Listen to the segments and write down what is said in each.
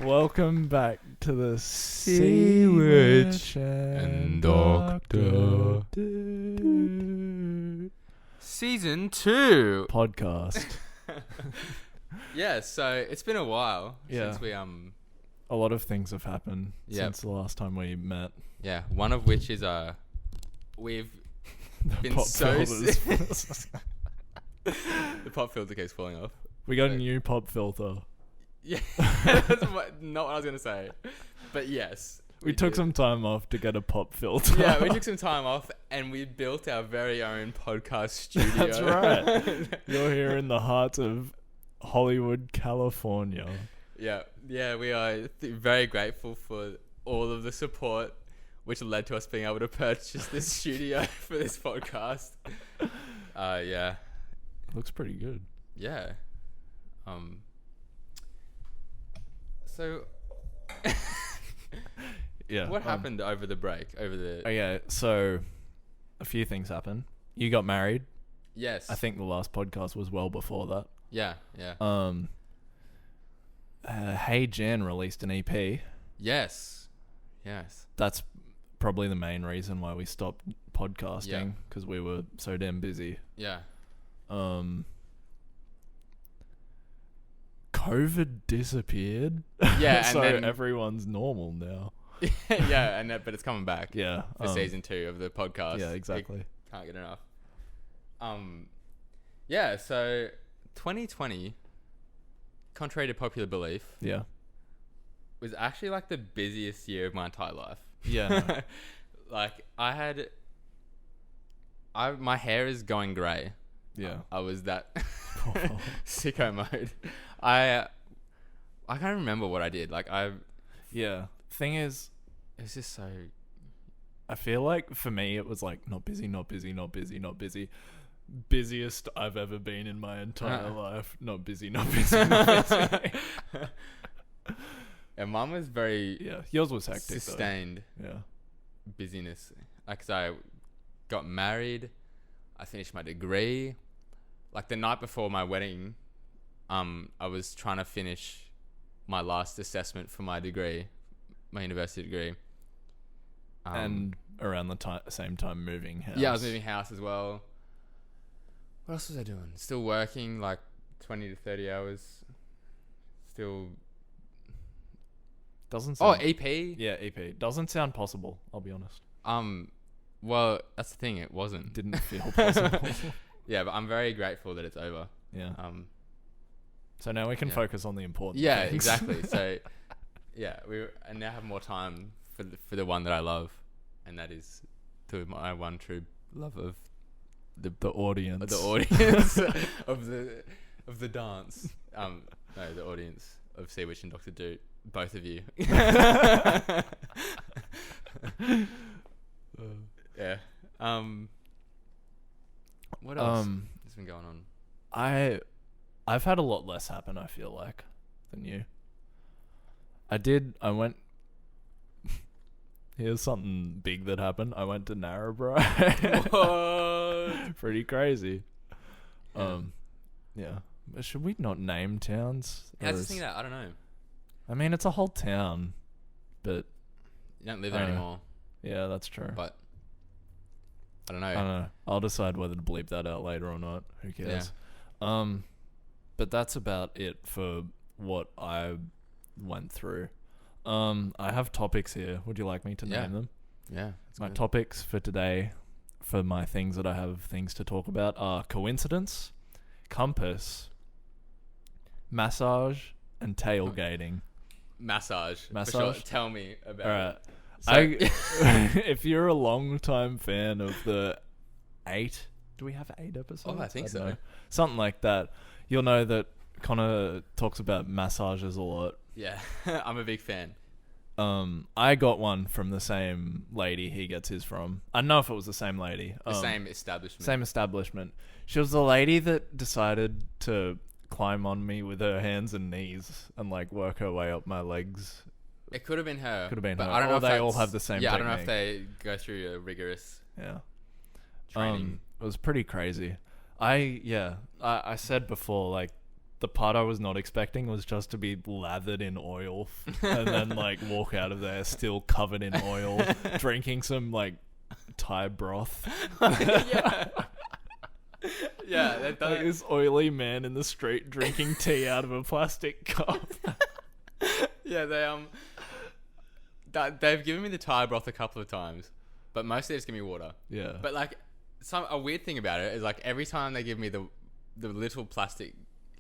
Welcome back to the Sea Witch and Doctor Season 2 podcast. Yeah, so it's been a while since we A lot of things have happened since the last time we met. Yeah, one of which is we've been pop so filters. the pop filter keeps falling off. We got a new pop filter. Yeah, that's not what I was gonna say, but yes, We took did. some time off to get a pop filter. Yeah, we took some time off and we built our very own podcast studio. That's right. You're here in the heart of Hollywood, California. Yeah, we are very grateful for all of the support, which led to us being able to purchase this studio for this podcast. Yeah, Looks pretty good. yeah. So, Yeah. what happened over the break? So a few things happened. You got married. Yes, I think the last podcast was well before that. Yeah. Hey Jan released an EP. Yes. That's probably the main reason why we stopped podcasting, because we were so damn busy. Yeah. COVID disappeared. Yeah, so and then everyone's normal now. Yeah, but it's coming back. Yeah, For season 2 of the podcast. Yeah, exactly. Can't get enough. Yeah. So 2020, contrary to popular belief, Yeah, was actually like the busiest year of my entire life. yeah. Like my hair is going grey. Yeah. I was that sicko mode. I can't remember what I did. Yeah. Thing is, It was just so. I feel like for me it was like not busy. Busiest I've ever been in my entire life. Not busy. And mine was very Yeah, yours was hectic. sustained Though. Yeah. busyness. Like, 'cause I got married, I finished my degree. Like the night before my wedding, I was trying to finish my last assessment for my degree, my university degree. And around the same time moving house. Yeah, I was moving house as well. What else was I doing? Still working like 20 to 30 hours. Still. Doesn't sound... EP? Yeah, EP. Doesn't sound possible, I'll be honest. Well, that's the thing. It wasn't. Didn't feel possible. Yeah, but I'm very grateful that it's over. Yeah. So now we can focus on the important Yeah, things. exactly. So, yeah, I now have more time for the one that I love, and that is to my one true love of the audience. the audience of the dance. No, the audience of Sea Witch and Dr. Doot. Both of you. Yeah. What else has been going on? I've had a lot less happen, I feel like, than you. I went... Here's something big that happened. I went to Narrabri. What? Pretty crazy. Yeah. Yeah. But should we not name towns? That's the thing that I don't know. I mean, it's a whole town, but... You don't live there anymore. Yeah, that's true. But I don't know. I don't know. I'll decide whether to bleep that out later or not. Who cares? Yeah. But that's about it for what I went through. I have topics here. Would you like me to name them? Yeah. My topics for today, for my things that I have things to talk about, are coincidence, compass, massage, and tailgating. Massage. For Massage? sure. Tell me about Alright. it. If you're a long-time fan of the 8... Do we have 8 episodes? Oh, I think don't so. know. Something like that. You'll know that Connor talks about massages a lot. Yeah. I'm a big fan. I got one from the same lady he gets his from. I don't know if it was the same lady. The same establishment. Same establishment. She was the lady that decided to climb on me with her hands and knees and like work her way up my legs. It could have been her. Could have been but her. I don't know Or if they all have the same Yeah, technique. I don't know if they go through a rigorous training. It was pretty crazy. I said before, like, the part I was not expecting was just to be lathered in oil and then like walk out of there still covered in oil, drinking some like Thai broth. Yeah. Yeah, they've done Like this oily man in the street drinking tea out of a plastic cup. Yeah, they've given me the Thai broth a couple of times, but mostly they just give me water. Yeah. But like, a weird thing about it is like every time they give me the little plastic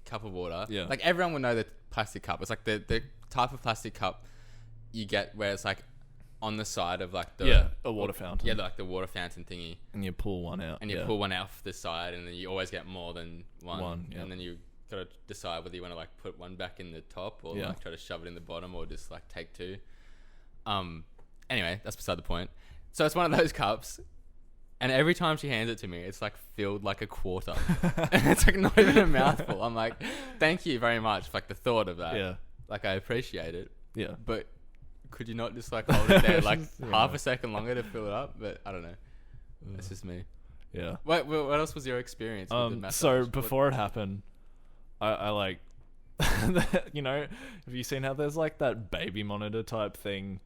cup of water, Yeah. like everyone will know the plastic cup. It's like the type of plastic cup you get where it's like on the side of like a water fountain. Yeah, like the water fountain thingy. And you pull one out. And you pull one out off the side, and then you always get more than one. Yeah. And then you gotta decide whether you want to like put one back in the top or like try to shove it in the bottom or just like take two. Anyway, that's beside the point. So it's one of those cups, and every time she hands it to me, it's like filled like a quarter. And it's like not even a mouthful. I'm like, thank you very much for like the thought of that. Yeah. Like I appreciate it. Yeah. But could you not just like hold it there like half a second longer to fill it up? But I don't know. That's just me. Yeah. What else was your experience with the massage? So before it happened, I like, you know, have you seen how there's like that baby monitor type thing?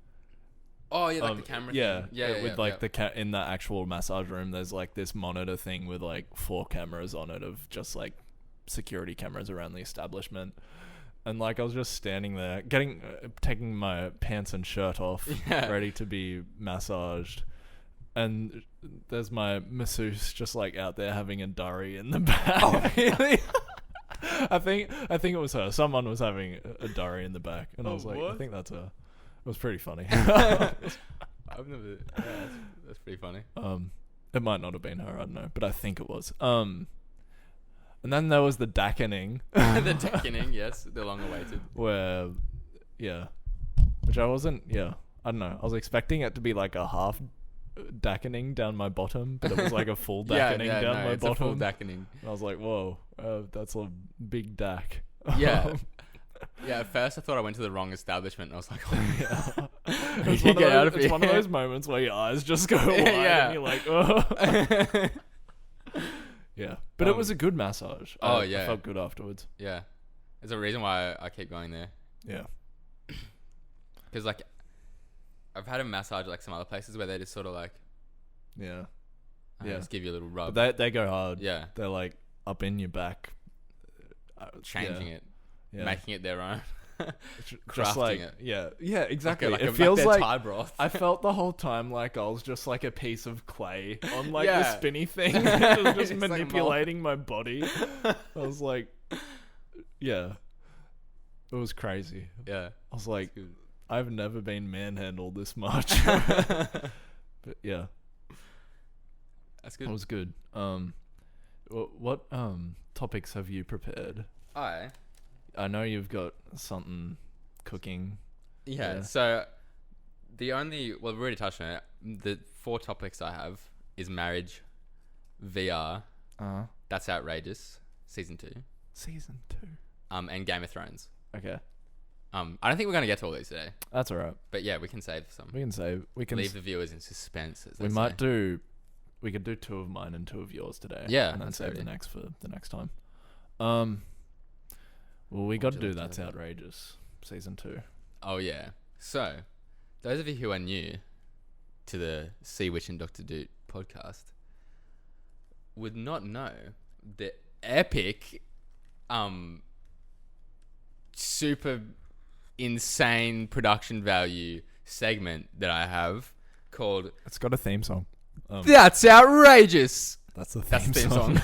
Oh yeah, like the camera thing. Yeah, with like the in the actual massage room, there's like this monitor thing with like 4 cameras on it of just like security cameras around the establishment. And like I was just standing there, taking my pants and shirt off, ready to be massaged, and there's my masseuse just like out there having a durry in the back. Oh really? I think it was her. Someone was having a durry in the back, and I was like, what? I think that's her. It was pretty funny. I've never. Yeah, that's pretty funny. It might not have been her. I don't know, but I think it was. And then there was the dackening. The dackening, yes, the long-awaited. Where, which I wasn't. Yeah, I don't know. I was expecting it to be like a half dackening down my bottom, but it was like a full dackening down my bottom. A full dackening. And I was like, whoa, that's a big dack. Yeah. Yeah, at first I thought I went to the wrong establishment, and I was like, oh, yeah. It's one of those moments where your eyes just go wide and you're like, oh. Yeah, but it was a good massage. I felt good afterwards. Yeah, there's a reason why I keep going there. Yeah. Because like, I've had a massage at, like some other places where they just sort of like, just give you a little rub. But they go hard. Yeah. They're like up in your back. Changing it. Yeah. Making it their own. Just like, it. Yeah, exactly. Like it feels like Thai broth. I felt the whole time like I was just like a piece of clay on like the spinny thing. It was just manipulating my body. I was like, it was crazy. Yeah. I was like, I've never been manhandled this much. But yeah. That's good. It was good. What topics have you prepared? I know you've got something cooking. Yeah. So we've already touched on it. The 4 topics I have is marriage, VR, That's Outrageous, season 2. And Game of Thrones. Okay. I don't think we're going to get to all these today. That's all right. But yeah, we can save some. We can leave the viewers in suspense. We could do 2 of mine and 2 of yours today. Yeah. And then save the next for the next time. Well, we got to do That's Outrageous, season 2. Oh, yeah. So, those of you who are new to the Sea Witch and Dr. Doot podcast would not know the epic, super insane production value segment that I have called... It's got a theme song. That's Outrageous! That's the theme song.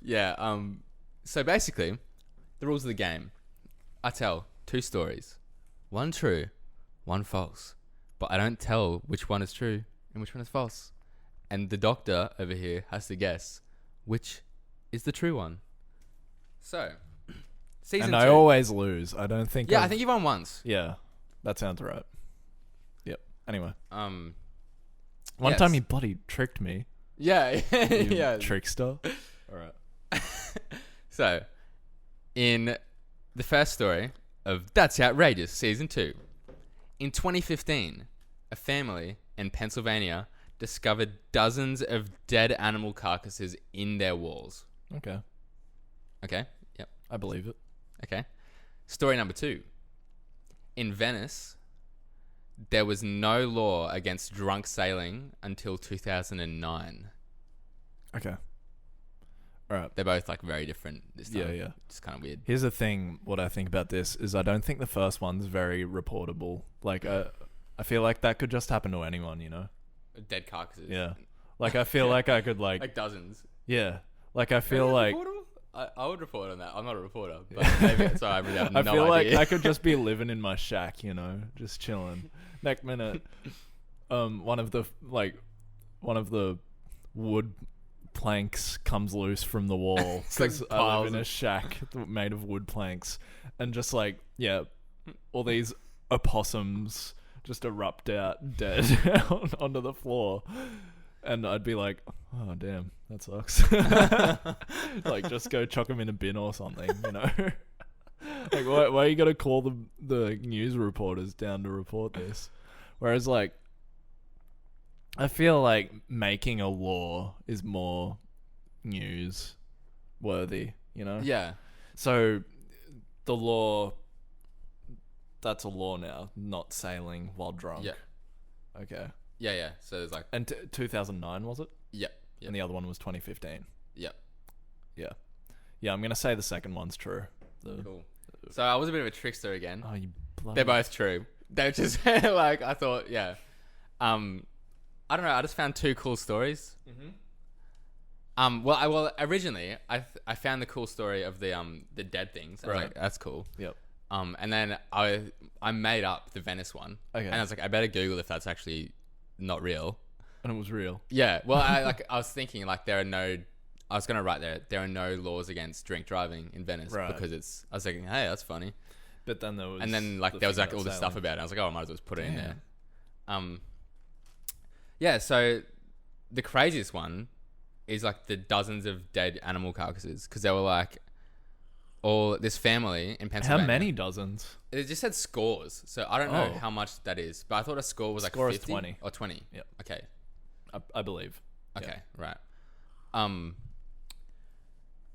Yeah, so basically, the rules of the game. I tell 2 stories. 1 true, 1 false. But I don't tell which one is true and which one is false. And the doctor over here has to guess which is the true one. So, season 2. And I always lose. I don't think... Yeah, I think you won once. Yeah, that sounds right. Yep. Anyway. One time he bloody tricked me. Yeah. You trickster. All right. So, in the first story of That's Outrageous, season 2, in 2015, a family in Pennsylvania discovered dozens of dead animal carcasses in their walls. Okay. Okay. Yep. I believe it. Okay. Story number 2. In Venice, there was no law against drunk sailing until 2009. Okay. All right. They're both like very different this time. Yeah. It's kind of weird. Here's the thing. What I think about this is I don't think the first one's very reportable. Like, I feel like that could just happen to anyone, you know? Dead carcasses. Yeah. Like, I feel like I could, like dozens. yeah. Like, I feel like... I would report on that. I'm not a reporter, but maybe so I really have no idea. I feel like I could just be living in my shack, you know, just chilling. Next minute, one of the wood planks comes loose from the wall because I live in a shack made of wood planks, and just like all these opossums just erupt out dead onto the floor. And I'd be like, oh, damn, that sucks. Like, just go chuck them in a bin or something, you know? Like, why you got to call the news reporters down to report this? Whereas, like, I feel like making a law is more news-worthy, you know? Yeah. So, the law, that's a law now, not sailing while drunk. Yeah. Okay. Yeah. So there's like... And 2009, was it? Yep. And the other one was 2015. Yep. Yeah. Yeah, I'm going to say the second one's true. Cool. So I was a bit of a trickster again. Oh, you bloody... They're both true. They're just like, I thought, yeah. I don't know. I just found 2 cool stories. Mm-hmm. Well, originally I found the cool story of the dead things. I was like, that's cool. Yep. And then I made up the Venice one. Okay. And I was like, I better Google if that's actually not real. And it was real. Yeah. Well, I was thinking like I was gonna write there are no laws against drink driving in Venice because I was thinking, hey, that's funny. But then there was there was like all this stuff about it. I was like, oh, I might as well just put it in there. Yeah. So the craziest one is like the dozens of dead animal carcasses because they were like this family in Pennsylvania. How many dozens? It just said scores, so I don't know how much that is, but I thought a score was like 50 is 20 or 20. Yep. Okay. I believe. Okay. Right.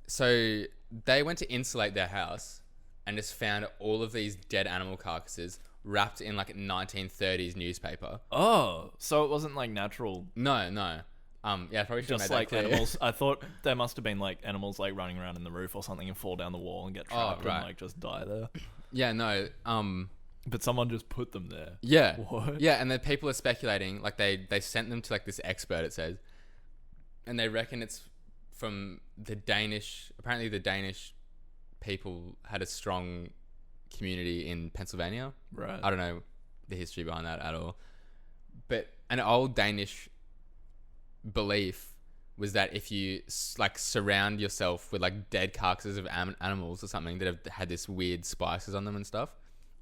So they went to insulate their house and just found all of these dead animal carcasses wrapped in like a 1930s newspaper. Oh, so it wasn't like natural. No. Yeah, probably should have just made like that clear. animals. I thought there must have been like animals like running around in the roof or something and fall down the wall and get trapped and like just die there. Yeah, no. But someone just put them there. Yeah. What? Yeah, and the people are speculating, like they sent them to like this expert, it says, and they reckon it's from apparently the Danish people had a strong community in Pennsylvania. Right. I don't know the history behind that at all. But an old Danish belief was that if you like surround yourself with like dead carcasses of animals or something that have had this weird spices on them and stuff,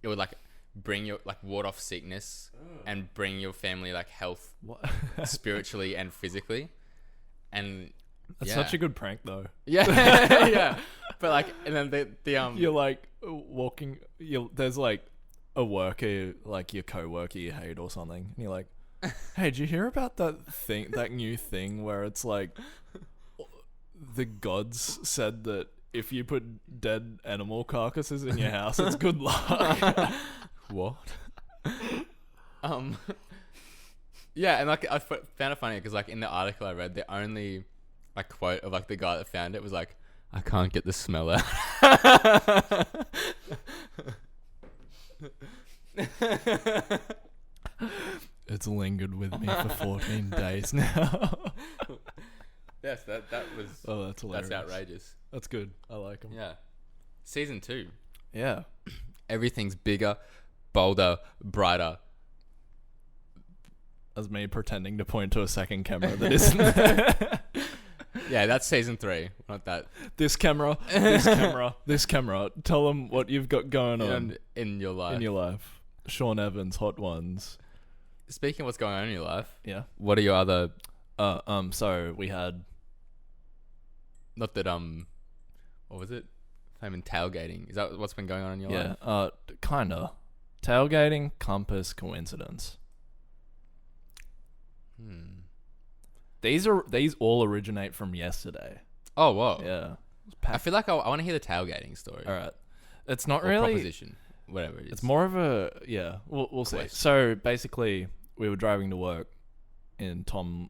it would like bring your like ward off sickness and bring your family like health spiritually and physically. And that's such a good prank though. Yeah. Yeah. But like, and then the you're like walking, there's like a worker, like your co-worker you hate or something, and you're like, hey, did you hear about that new thing where it's like the gods said that if you put dead animal carcasses in your house, it's good luck? What? Yeah, and like I found it funny because like in the article I read, the only like quote of like the guy that found it was like, I can't get the smell out. It's lingered with me for 14 days now. Yes, that was... Oh, that's hilarious. That's outrageous. That's good. I like them. Yeah. Season 2. Yeah. Everything's bigger, bolder, brighter. As me pretending to point to a second camera that isn't there. Yeah, that's season 3. Not that. This camera. This camera. Tell them what you've got going on in your life. Sean Evans, Hot Ones. Speaking of what's going on in your life, yeah. What are your other? So we had. Not that what was it? I'm in tailgating. Is that what's been going on in your life? Yeah. Kinda. Tailgating, compass, coincidence. These all originate from yesterday. Oh, whoa. Yeah. I feel like I want to hear the tailgating story. All right. It's not Or really proposition, whatever it is. It's more of a we'll see. Question. So basically, we were driving to work in Tom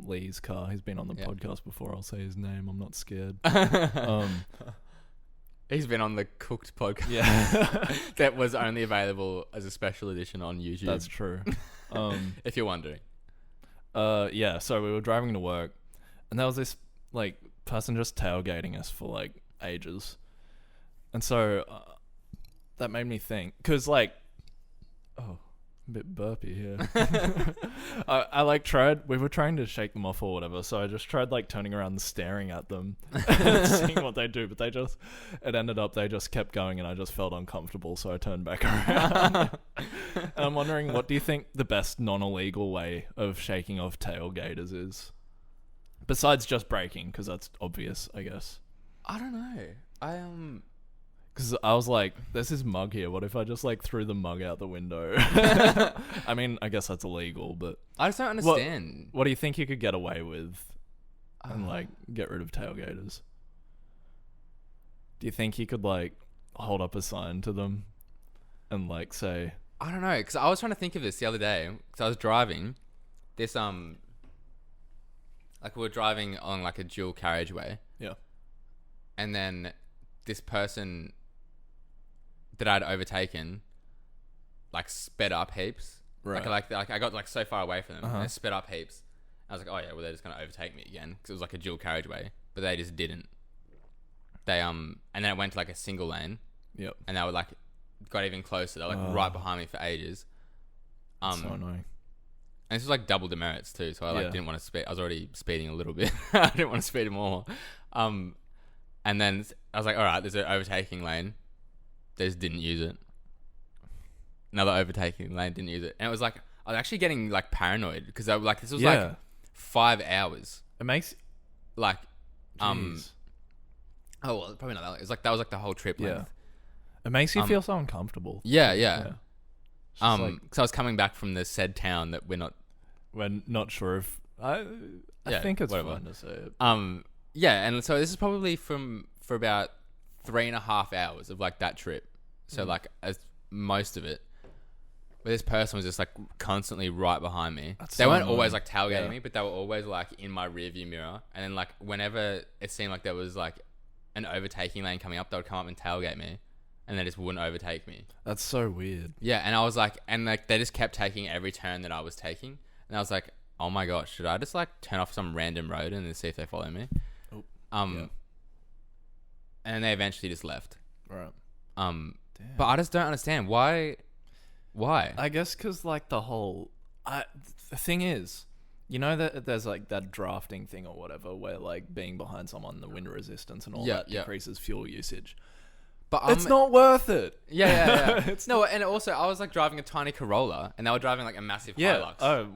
Lee's car. He's been on the podcast before. I'll say his name. I'm not scared. He's been on the Cooked podcast. Yeah, that was only available as a special edition on YouTube. that's true. If you're wondering. Yeah. So we were driving to work, and there was this like person just tailgating us for like ages, and so that made me think, because like, a bit burpy here. I like tried. We were trying to shake them off or whatever, so I just tried like turning around and staring at them, seeing what they do. But it ended up they just kept going, and I just felt uncomfortable, so I turned back around. And I'm wondering, what do you think the best non-illegal way of shaking off tailgaters is, besides just braking? Because that's obvious, I guess. I don't know. Because I was like, there's this mug here. What if I just like threw the mug out the window? I mean, I guess that's illegal, but I just don't understand. What do you think you could get away with and like get rid of tailgaters? Do you think you could like hold up a sign to them and like say... I don't know, because I was trying to think of this the other day. Because I was driving this, like we were driving on like a dual carriageway. Yeah. And then this person that I'd overtaken, like sped up heaps. Right. Like I got like so far away from them, and they sped up heaps. I was like, oh yeah, well they're just gonna overtake me again, because it was like a dual carriageway, but they just didn't. They and then it went to like a single lane. Yep. And they were like, got even closer. They were like right behind me for ages. So annoying. And this was like double demerits too, so I didn't want to speed. I was already speeding a little bit. I didn't want to speed more. And then I was like, all right, there's an overtaking lane. They just didn't use it. Another overtaking lane, didn't use it. And it was like, I was actually getting like paranoid, because like this was like 5 hours. It makes like, Jeez. oh well, probably not that long. It was like, that was like the whole trip length. It makes you feel so uncomfortable. Yeah. Like, so I was coming back from the said town that we're not sure if I think it's fine to say it. Yeah, and so this is probably for about 3.5 hours of like that trip. So like as most of it, where this person was just like constantly right behind me. They weren't always like tailgating me, but they were always like in my rearview mirror. And then like whenever it seemed like there was like an overtaking lane coming up, they would come up and tailgate me, and they just wouldn't overtake me. That's so weird. Yeah, and I was like, and like they just kept taking every turn that I was taking, and I was like, oh my gosh, should I just like turn off some random road and then see if they follow me? And they eventually just left. Right. Damn. But I just don't understand why. I guess because like the thing is, you know that there's like that drafting thing or whatever, where like being behind someone, the wind resistance and all that decreases fuel usage. But it's not worth it. Yeah. And also I was like driving a tiny Corolla, and they were driving like a massive Hilux. Oh,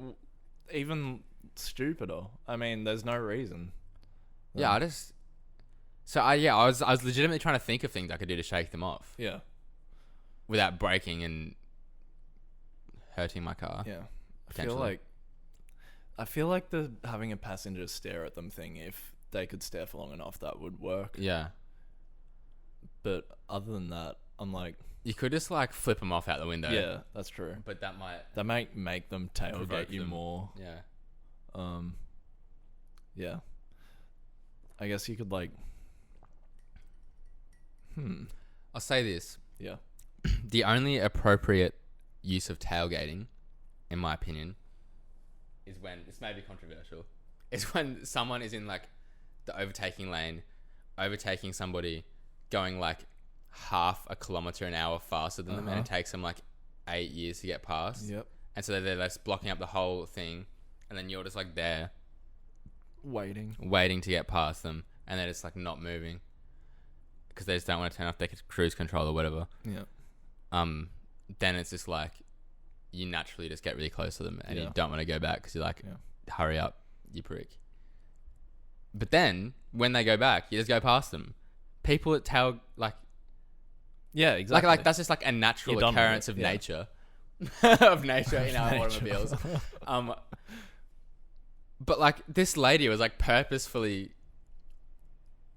even stupider. I mean, there's no reason. Yeah, I was legitimately trying to think of things I could do to shake them off. Yeah. Without breaking and hurting my car. Yeah. I feel like the having a passenger stare at them thing, if they could stare for long enough, that would work. Yeah. But other than that, I'm like... You could just like flip them off out the window. Yeah, that's true. But that might make them tailgate you more. Yeah. Yeah. I guess you could like... I'll say this. Yeah. The only appropriate use of tailgating, in my opinion, is when, this may be controversial, is when someone is in like the overtaking lane, overtaking somebody, going like half a kilometer an hour faster than them, and it takes them like 8 years to get past. Yep. And so they're just blocking up the whole thing, and then you're just like there waiting to get past them, and they're just like not moving because they just don't want to turn off their cruise control or whatever. Yeah. Then it's just like you naturally just get really close to them, and you don't want to go back because you're like, hurry up, you prick. But then when they go back, you just go past them. People at yeah, exactly. Like that's just like a natural occurrence of nature, of nature in our automobiles. But like this lady was like purposefully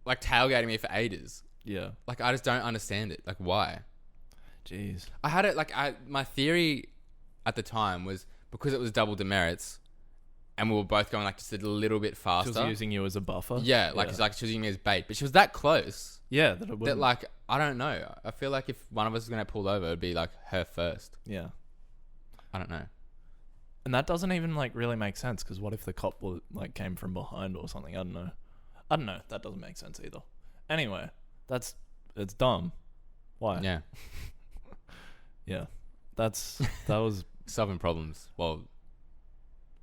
like tailgating me for ages. Yeah. Like I just don't understand it. Like why? Jeez. I had it like my theory at the time was because it was double demerits, and we were both going like just a little bit faster. She was using you as a buffer. Yeah, like it's like she was using me as bait, but she was that close. Yeah, that it That like I don't know. I feel like if one of us was gonna get pulled over, it'd be like her first. Yeah. I don't know. And that doesn't even like really make sense because what if the cop like came from behind or something? I don't know. That doesn't make sense either. Anyway, it's dumb. Why? Yeah. Yeah. That was Solving problems. Well,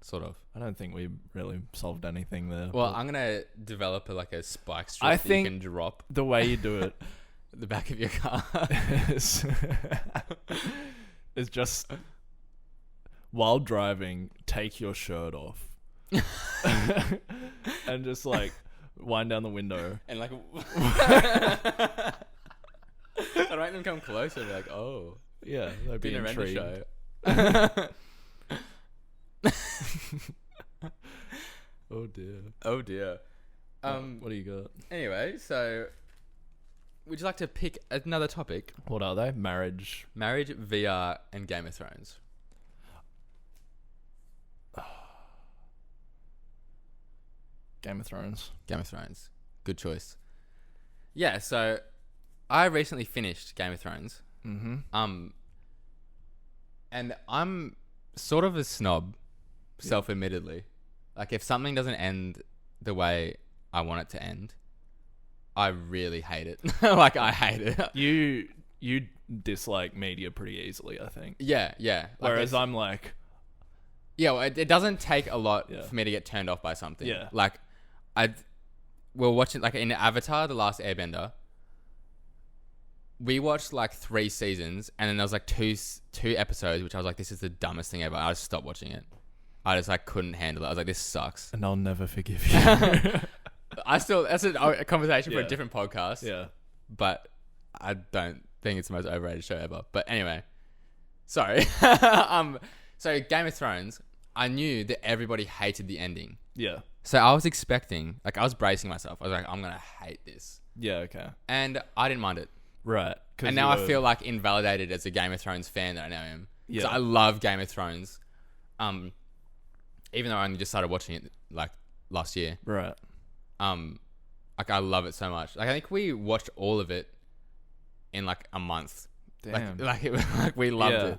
sort of. I don't think we really solved anything there. Well, I'm gonna develop a spike strip I that think you can drop the way you do it at the back of your car. is just while driving, take your shirt off and just like wind down the window And like I'd make them come closer and be like, oh, yeah, they'd be been a render intrigued. show. Oh dear. Oh dear. What do you got? Anyway, so would you like to pick another topic? What are they? Marriage. Marriage, VR, and Game of Thrones. Game of Thrones. Game of Thrones. Good choice. Yeah, so I recently finished Game of Thrones. Mm-hmm. And I'm sort of a snob, self-admittedly. Like, if something doesn't end the way I want it to end, I really hate it. Like, I hate it. You dislike media pretty easily, I think. Yeah. Like Whereas I'm like, yeah, well, it doesn't take a lot Yeah. for me to get turned off by something. Yeah. Like, we're watching, like, in Avatar, The Last Airbender, we watched, like, 3 seasons, and then there was, like, two episodes, which I was like, this is the dumbest thing ever. I just stopped watching it. I just, like, couldn't handle it. I was like, this sucks. and I'll never forgive you. That's a conversation for Yeah. a different podcast. Yeah. But I don't think it's the most overrated show ever. But anyway, sorry. So Game of Thrones, I knew that everybody hated the ending. Yeah. So I was expecting, like, I was bracing myself. I was like, I'm going to hate this. Yeah, okay. And I didn't mind it. Right. And now I feel like invalidated as a Game of Thrones fan that I now am. Yeah. So I love Game of Thrones. Even though I only just started watching it, like, last year. Right. Like, I love it so much. Like, I think we watched all of it in, like, a month. Damn. Like we loved Yeah. it.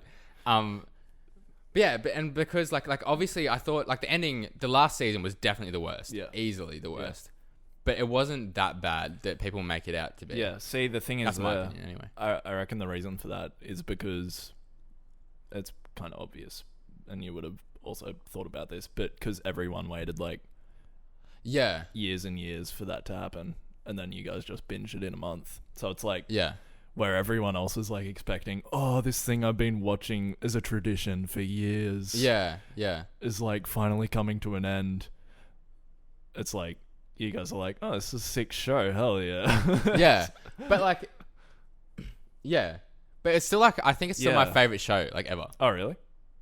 But yeah, and because like obviously I thought like the ending, the last season was definitely the worst. Yeah. Easily the worst. But it wasn't that bad that people make it out to be. Yeah. See, the thing is, That's my opinion anyway. I reckon the reason for that is because it's kind of obvious, and you would have also thought about this, but because everyone waited like Yeah. years and years for that to happen, and then you guys just binged it in a month. So it's like Yeah. where everyone else is like expecting, oh, this thing I've been watching as a tradition for years, Yeah. Yeah. is like finally coming to an end. It's like you guys are like, oh, this is a sick show, hell yeah. Yeah. But like, yeah. But it's still like, I think it's still my Yeah. favorite show like ever. Oh, really?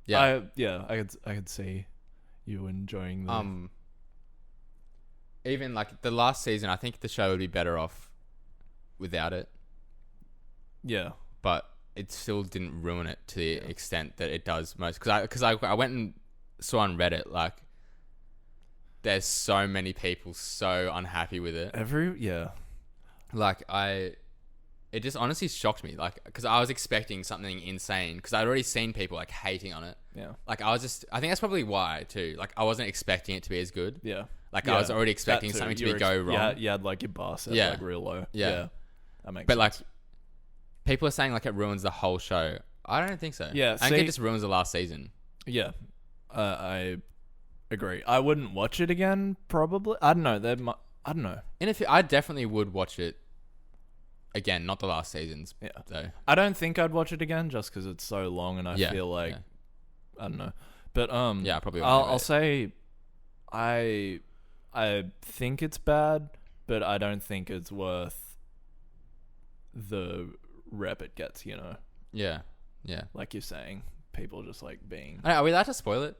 Yeah. I could see you enjoying the Even like the last season, I think the show would be better off without it. yeah. But it still didn't ruin it to the extent that it does most. Because I went and saw on Reddit, like, there's so many people so unhappy with it. Like, it just honestly shocked me. Like, because I was expecting something insane. Because I'd already seen people, like, hating on it. Yeah. Like, I think that's probably why, too. Like, I wasn't expecting it to be as good. Yeah. Like, Yeah, I was already expecting that too. something to You be go wrong. Yeah, you had like your bar set Yeah. like real low. Yeah. That makes But, sense. like, people are saying, like, it ruins the whole show. I don't think so. Yeah, I think see- it just ruins the last season. Yeah. I agree. I wouldn't watch it again, probably. I don't know. I don't know. And if I definitely would watch it again, not the last seasons. Yeah. Though. I don't think I'd watch it again just because it's so long and I Yeah, feel like, yeah. I don't know. But, Yeah, I probably won't I'll anyway. say I think it's bad, but I don't think it's worth the rep it gets, you know? Yeah. Yeah. Like you're saying, people just like being... Are we allowed to spoil it?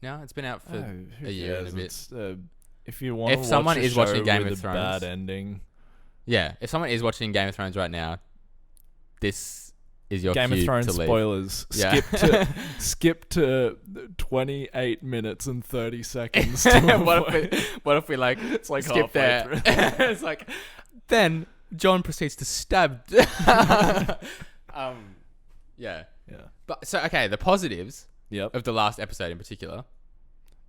No, it's been out for Oh, who a year and a cares? bit. It's, if you want to If someone watch a is watching show Game with of a Thrones- bad ending, Yeah, if someone is watching Game of Thrones right now, this is your Game cue of Thrones to leave. spoilers. Yeah. Skip to 28 minutes and 30 seconds. What if we like It's like skip halfway there? through. It's like then John proceeds to stab. Yeah. Yeah. But so okay, the positives Yep. of the last episode in particular.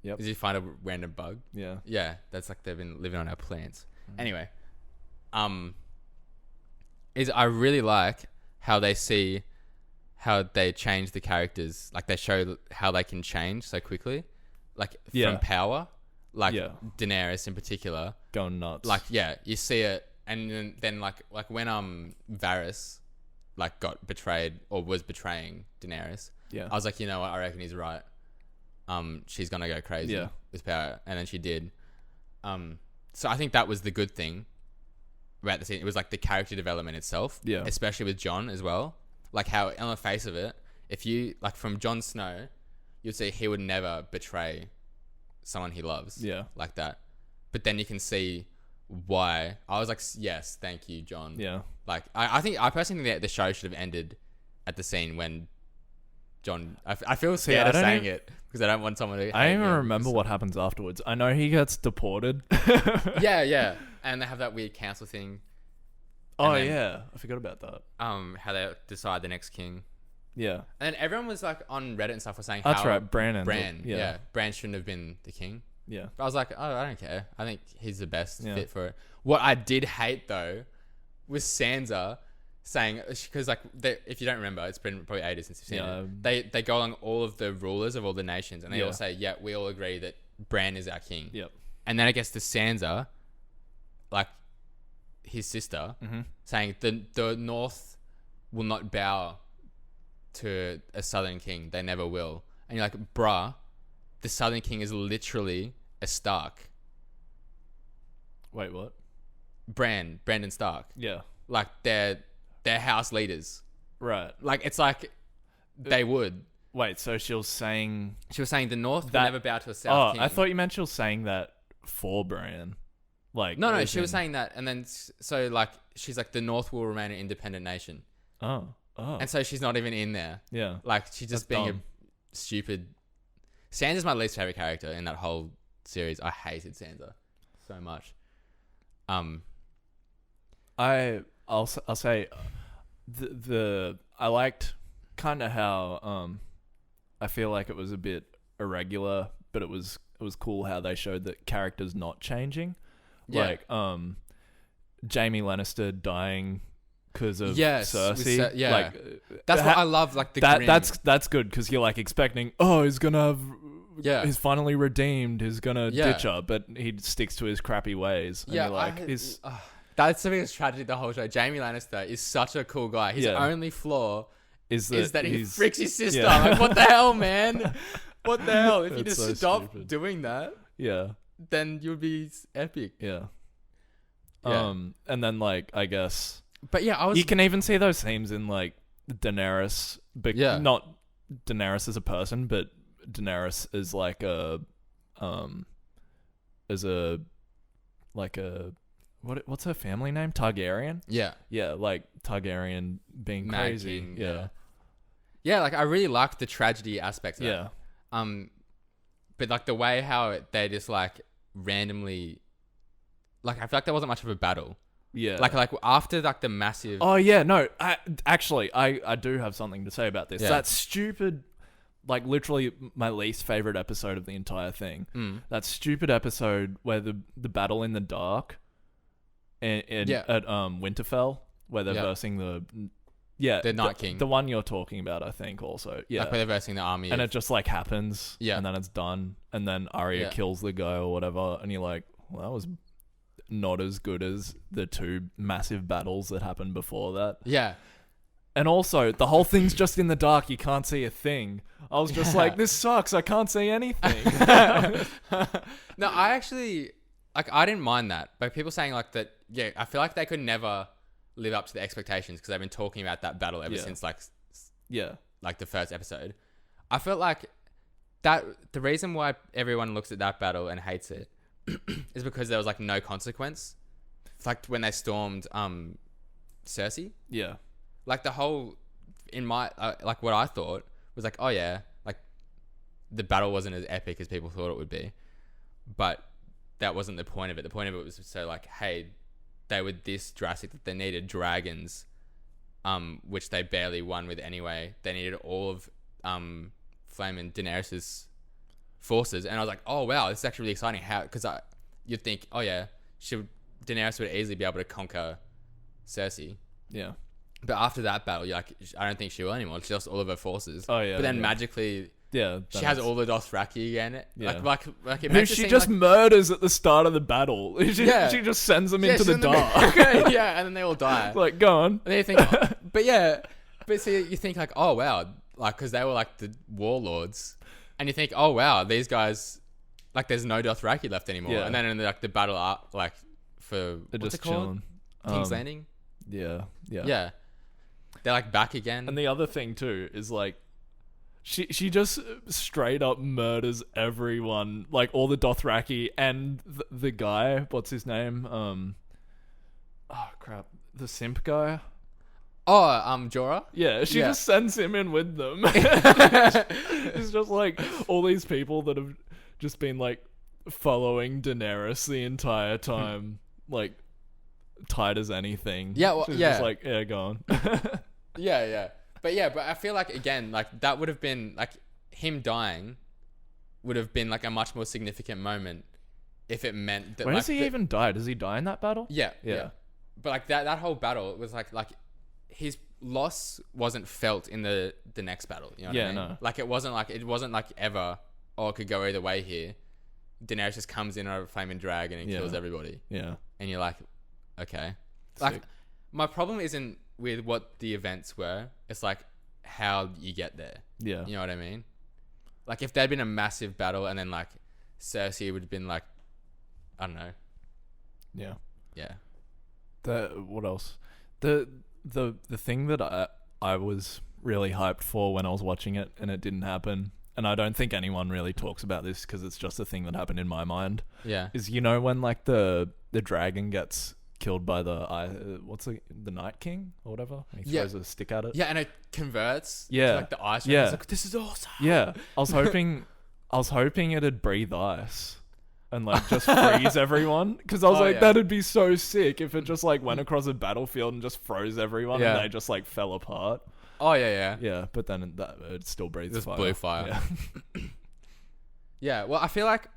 Yep. Is you find a random bug. Yeah. Yeah, that's like they've been living on our plants. Anyway, is I really like how they change the characters. Like they show how they can change so quickly, like Yeah. from power. Like Yeah. Daenerys in particular. Going nuts. Like yeah, you see it, and then like when Varys like got betrayed or was betraying Daenerys. Yeah. I was like, you know what, I reckon he's right. She's gonna go crazy Yeah. with power, and then she did. So I think that was the good thing about the scene. It was like the character development itself, Yeah. especially with Jon as well. Like how on the face of it, if you like from Jon Snow, you'd see he would never betray someone he loves, Yeah. like that. But then you can see why. I was like, yes, thank you, Jon. Yeah. Like I personally think that the show should have ended at the scene when Jon. I feel scared I of don't saying even- it because I don't want someone to. I hate don't even me. remember what happens afterwards. I know he gets deported. Yeah, and they have that weird council thing. Oh, then- yeah. I forgot about that. How they decide the next king, Yeah. and then everyone was like on Reddit and stuff was saying That's how right. Bran. yeah, Bran shouldn't have been the king. Yeah. But I was like, oh, I don't care. I think he's the best Yeah. fit for it. What I did hate though was Sansa saying, because like if you don't remember, it's been probably ages since you've seen Yeah. it. They go along all of the rulers of all the nations, and they Yeah. all say, yeah, we all agree that Bran is our king. Yep. And then it gets to Sansa, like his sister, saying the North will not bow to a Southern king. They never will. And you're like, bruh, the Southern king is literally a Stark. Wait, what? Brandon Stark. Yeah. Like they're house leaders. Right. Like it's like they would. Wait, so she was saying... She was saying the North will That- never bow to a South king. I thought you meant she was saying that for Bran. Like... No, as she was in- saying that, and then so like she's like the North will remain an independent nation, Oh. and so she's not even in there. Yeah. Like she's just That's being dumb. a stupid. Sansa's my least favorite character in that whole series. I hated Sansa so much. I'll say the I liked kind of how I feel like it was a bit irregular, but it was cool how they showed that characters not changing. Yeah. Like Jaime Lannister dying because of Yes, with Cersei. yeah. Like That's what I love. Like the that grim. that's good because you're like expecting, he's gonna have he's finally redeemed, he's gonna ditch her, but he sticks to his crappy ways. And Yeah, you're like he's that's the biggest tragedy of the whole show. Jaime Lannister is such a cool guy. His Yeah. only flaw is that he he's- freaks his sister. Yeah. Like, what the hell, man? What the hell? If you That's just so stop stupid. doing that, yeah. then you'll be epic. Yeah. Yeah. And then like I guess But yeah, I was. you can even see those themes in like Daenerys, but Yeah. not Daenerys as a person, but Daenerys is like what's her family name? Targaryen? Yeah. Yeah, like Targaryen being Mad crazy. King, Yeah. Yeah, like I really liked the tragedy aspect of Yeah. it. But like the way how they just like randomly, like I feel like there wasn't much of a battle. Yeah. Like after like the massive. Oh yeah, no. I do have something to say about this. Yeah. That stupid, like literally my least favorite episode of the entire thing. That stupid episode where the battle in the dark, at Winterfell, where they're Yeah. versing the Night King. the one you're talking about, I think also. Yeah, Like where they're versing the army. and it just like happens. Yeah. and then it's done, and then Arya Yeah. kills the guy or whatever, and you're like, well, that was not as good as the two massive battles that happened before that. Yeah. And also, the whole thing's just in the dark. You can't see a thing. I was just like, this sucks. I can't see anything. No, I actually like. I didn't mind that, but people saying like that. Yeah, I feel like they could never live up to the expectations because they've been talking about that battle ever Yeah. since like Yeah. the first episode. I felt like that the reason why everyone looks at that battle and hates it is because there was like no consequence like when they stormed Cersei. Yeah. Like the whole in my like what I thought was like, oh yeah, like the battle wasn't as epic as people thought it would be, but that wasn't the point of it. The point of it was to say like, hey, they were this drastic that they needed dragons, which they barely won with anyway. They needed all of Flame and Daenerys's forces, and I was like, oh wow, this is actually really exciting. How? Because you'd think, oh yeah, Daenerys would easily be able to conquer Cersei. Yeah. But after that battle, you're like, I don't think she will anymore. She lost all of her forces. Oh yeah. But then magically, she has all the Dothraki again. Yeah. Like it who makes it she seem just like, murders at the start of the battle. She just sends them into the dark. Yeah, and then they all die. Like, go on. And then you think, but see, you think like, oh wow, like because they were like the warlords, and you think, oh wow, these guys, like, there's no Dothraki left anymore. Yeah. And then in like the battle, like for They're what's just it called? chilling. King's Landing. Yeah. Yeah. They're like back again. And the other thing too is like, she just straight up murders everyone, like all the Dothraki and the guy. What's his name? Oh crap, the simp guy. Oh, Jorah. Yeah, she just sends him in with them. It's just like all these people that have just been like following Daenerys the entire time, like tight as anything. Yeah, well, She's yeah. just like, yeah, go on. Yeah. But I feel like, again, like that would have been like him dying would have been like a much more significant moment if it meant that. When like, does he even die? Does he die in that battle? Yeah. Yeah. But like that whole battle was like his loss wasn't felt in the next battle. You know what I mean? No. Like it wasn't like ever, oh, it could go either way here. Daenerys just comes in on a flaming dragon and kills everybody. Yeah. And you're like, okay. Sick. Like, my problem isn't with what the events were. It's like how you get there. Yeah. You know what I mean? Like if there'd been a massive battle and then like Cersei would have been like, I don't know. Yeah. Yeah. What else? The thing that I was really hyped for when I was watching it and it didn't happen, and I don't think anyone really talks about this because it's just a thing that happened in my mind. Yeah. Is, you know, when like the dragon gets killed by the Night King or whatever, and he throws a stick at it. Yeah, and it converts. Yeah. To like the ice. Yeah. It's like, this is awesome. Yeah. I was hoping it'd breathe ice and like just freeze everyone, because I was that'd be so sick if it just like went across a battlefield and just froze everyone and they just like fell apart. Oh yeah. Yeah, but then it still breathes Just fire. blue fire. Yeah. Yeah, well, I feel like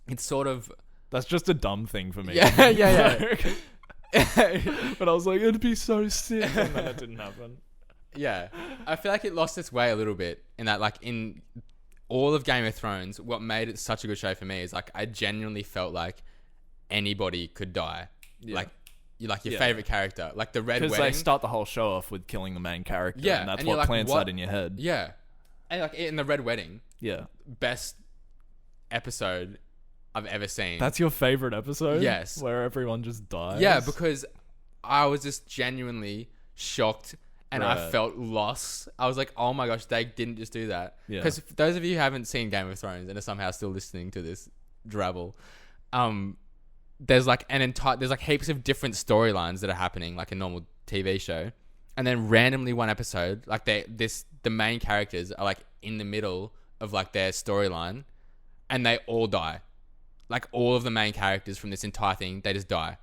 it's sort of... That's just a dumb thing for me. Yeah. But I was like, it'd be so sick, and then it didn't happen. Yeah. I feel like it lost its way a little bit in that, like, in all of Game of Thrones, what made it such a good show for me is, like, I genuinely felt like anybody could die. Yeah. Like your favorite character. Like the Red Wedding. Because they start the whole show off with killing the main character, Yeah, and that's and you're what like, plants what? that in your head. Yeah. And, like, in the Red Wedding, Yeah. best episode I've ever seen. That's your favorite episode? Yes. Where everyone just dies? Yeah, because I was just genuinely shocked and I Right. felt lost. I was like, oh my gosh, they didn't just do that. Yeah. Because those of you who haven't seen Game of Thrones and are somehow still listening to this drabble, there's like there's like heaps of different storylines that are happening like a normal TV show. And then randomly one episode, like the main characters are like in the middle of like their storyline and they all die. Like all of the main characters from this entire thing, they just die.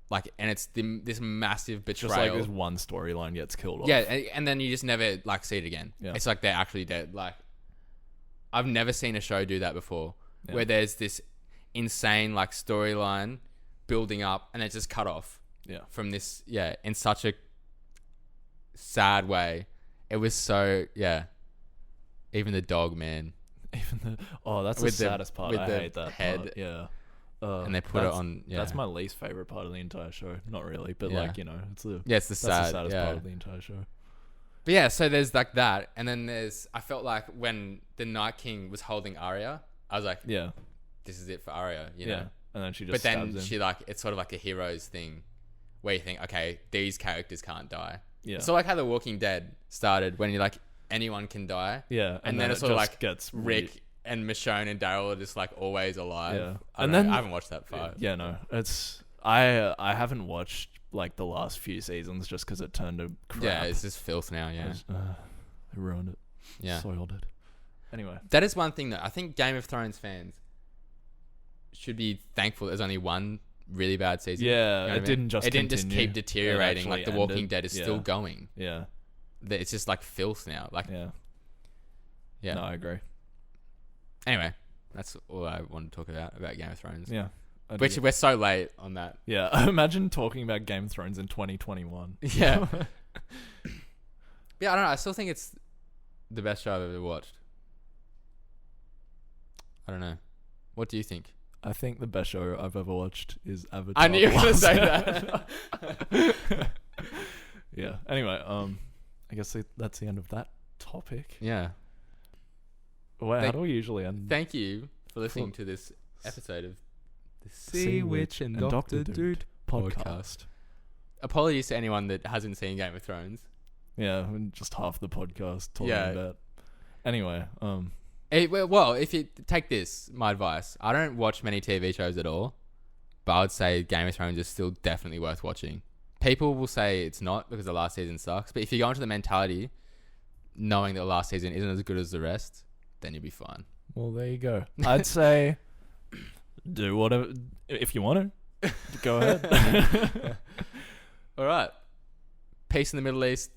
Like, and it's this massive betrayal. Just like this one storyline gets killed off. Yeah, and then you just never like see it again. Yeah. It's like they're actually dead. Like, I've never seen a show do that before, where there's this insane like storyline building up and it's just cut off. Yeah. From this, in such a sad way. It was so Even the dog, man. That's With the the- saddest part. with I the hate that head. part. Yeah. And they put it on. Yeah. That's my least favorite part of the entire show. Not really, but Yeah. like, you know, it's the it's the that's sad. the saddest yeah. part of the entire show. But yeah, so there's like that, and then I felt like when the Night King was holding Arya, I was like, Yeah. this is it for Arya, you Yeah. know? And then she just But then stabs him. she like, it's sort of like a hero's thing where you think, okay, these characters can't die. Yeah. So like how The Walking Dead started when you're like, anyone can die. Yeah. And then it it's sort of just like gets Rick and Michonne and Daryl are just like always alive. Yeah. I And don't know, then- I haven't watched that far. Yeah, no, it's I haven't watched like the last few seasons just because it turned to crap. Yeah, it's just filth now. Yeah, They ruined it. yeah. Soiled it. Anyway, That is one thing that I think Game of Thrones fans should be thankful there's only one really bad season. yeah, You know what I it mean? didn't just It didn't just continue. keep deteriorating. It Like The actually Walking ended. Dead is still going. Yeah, It's just like filth now. Like, yeah. No, I agree. anyway, that's all I want to talk about Game of Thrones. Yeah. Which we're so late on that. Yeah, imagine talking about Game of Thrones in 2021. Yeah. Yeah, I don't know. I still think it's the best show I've ever watched. I don't know. What do you think? I think the best show I've ever watched is Avatar. I knew you were going to Plus. say that. Yeah. Anyway, I guess that's the end of that topic. Yeah. Wait, how do we usually end? Thank you for listening to this episode of the Sea Witch and Dr. Doot podcast. Apologies to anyone that hasn't seen Game of Thrones. Yeah, and just half the podcast talking Yeah. about. Anyway, Well, if you take this, my advice, I don't watch many TV shows at all, but I would say Game of Thrones is still definitely worth watching. People will say it's not because the last season sucks, but if you go into the mentality knowing that the last season isn't as good as the rest, then you'll be fine. well, there you go. I'd say do whatever if you want to. Go ahead. All right. Peace in the Middle East.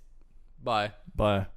Bye. Bye.